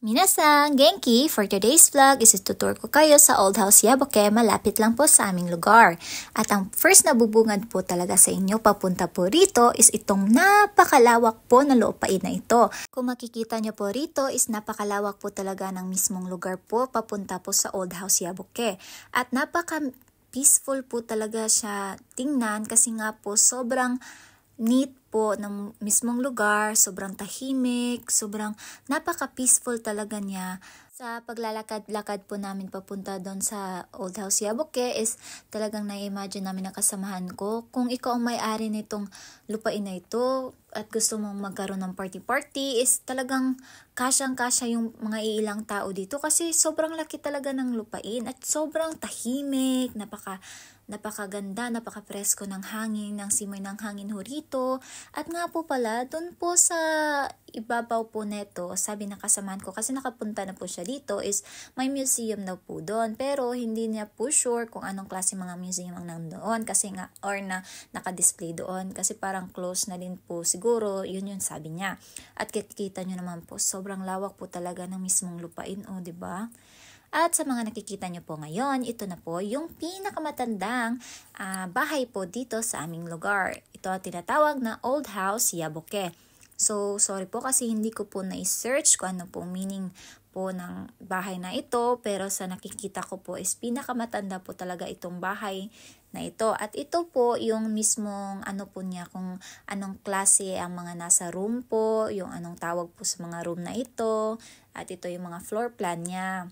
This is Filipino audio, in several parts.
Minasan, Genki! For today's vlog is tutur ko kayo sa Old House Yaboke, malapit lang po sa aming lugar. At ang first na bubungad po talaga sa inyo papunta po rito is itong napakalawak po na lupain na ito. Kung makikita nyo po rito is napakalawak po talaga ng mismong lugar po papunta po sa Old House Yaboke. At napaka-peaceful po talaga siya tingnan kasi nga po sobrang neat po ng mismong lugar, sobrang tahimik, sobrang napaka-peaceful talaga niya. Sa paglalakad-lakad po namin papunta doon sa Old House Yaboke is talagang na-imagine namin na kasamahan ko. Kung ikaw ang may-ari nitong lupain na ito at gusto mong magkaroon ng party-party is talagang kasyang-kasya yung mga iilang tao dito kasi sobrang laki talaga ng lupain at sobrang tahimik, napakaganda, napaka-presko ng hangin, ng simoy ng hangin ho rito. At nga po pala, doon po sa ibabaw po neto, sabi na kasamahan ko kasi nakapunta na po siya dito is may museum daw po doon. Pero hindi niya po sure kung anong klase mga museum ang nandoon kasi nga or na naka-display doon kasi parang close na din po siguro, yun yung sabi niya. At kikita nyo naman po, sobrang lawak po talaga ng mismong lupain, o diba? At sa mga nakikita nyo po ngayon, ito na po yung pinakamatandang bahay po dito sa aming lugar. Ito ang tinatawag na Old House Yaboke. So, sorry po kasi hindi ko po na-search kung ano po meaning po ng bahay na ito. Pero sa nakikita ko po is pinakamatanda po talaga itong bahay na ito. At ito po yung mismong ano po niya, kung anong klase ang mga nasa room po, yung anong tawag po sa mga room na ito. At ito yung mga floor plan niya.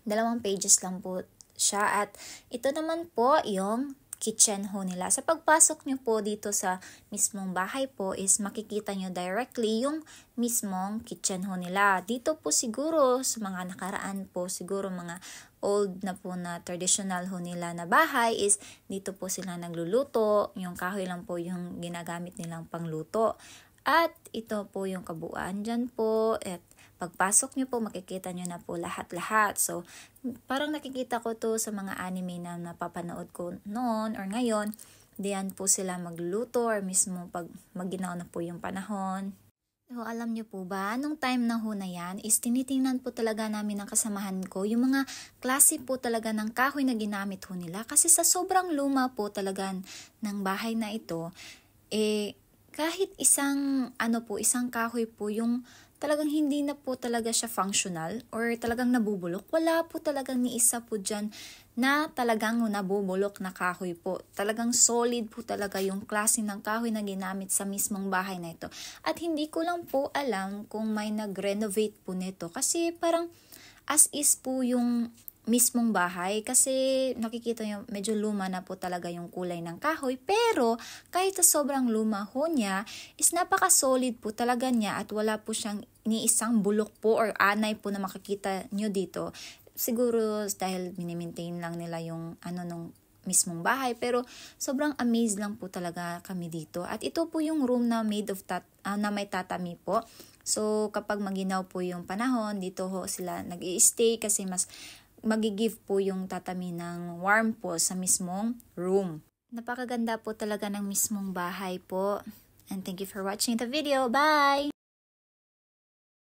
2 pages lang po siya at ito naman po yung kitchen ho nila. Sa pagpasok nyo po dito sa mismong bahay po is makikita nyo directly yung mismong kitchen ho nila. Dito po siguro sa mga nakaraan po siguro mga old na po na traditional ho nila na bahay is dito po sila nagluluto. Yung kahoy lang po yung ginagamit nilang pangluto. At ito po yung kabuuan dyan po at pagpasok nyo po, makikita nyo na po lahat-lahat. So, parang nakikita ko to sa mga anime na napapanood ko noon or ngayon. Diyan po sila magluluto or mismo pag maginaw na po yung panahon. So, alam nyo po ba, nung time na ho na yan, is tinitingnan po talaga namin ng kasamahan ko yung mga klase po talaga ng kahoy na ginamit ho nila. Kasi sa sobrang luma po talaga ng bahay na ito, kahit isang kahoy po yung talagang hindi na po talaga siya functional or talagang nabubulok. Wala po talagang ni isa po dyan na talagang nabubulok na kahoy po. Talagang solid po talaga yung klase ng kahoy na ginamit sa mismong bahay na ito. At hindi ko lang po alam kung may nag-renovate po nito kasi parang as is po yung mismong bahay kasi nakikita nyo medyo luma na po talaga yung kulay ng kahoy pero kahit sa sobrang luma ho niya is napaka-solid po talaga niya at wala po siyang ni isang bulok po or anay po na makikita nyo dito. Siguro dahil minimaintain lang nila yung nung mismong bahay pero sobrang amazed lang po talaga kami dito. At ito po yung room na made of na may tatami po. So kapag maginaw po yung panahon, dito ho sila nag-i-stay kasi mas magigive po yung tatami ng warm po sa mismong room. Napakaganda po talaga ng mismong bahay po. And thank you for watching the video. Bye!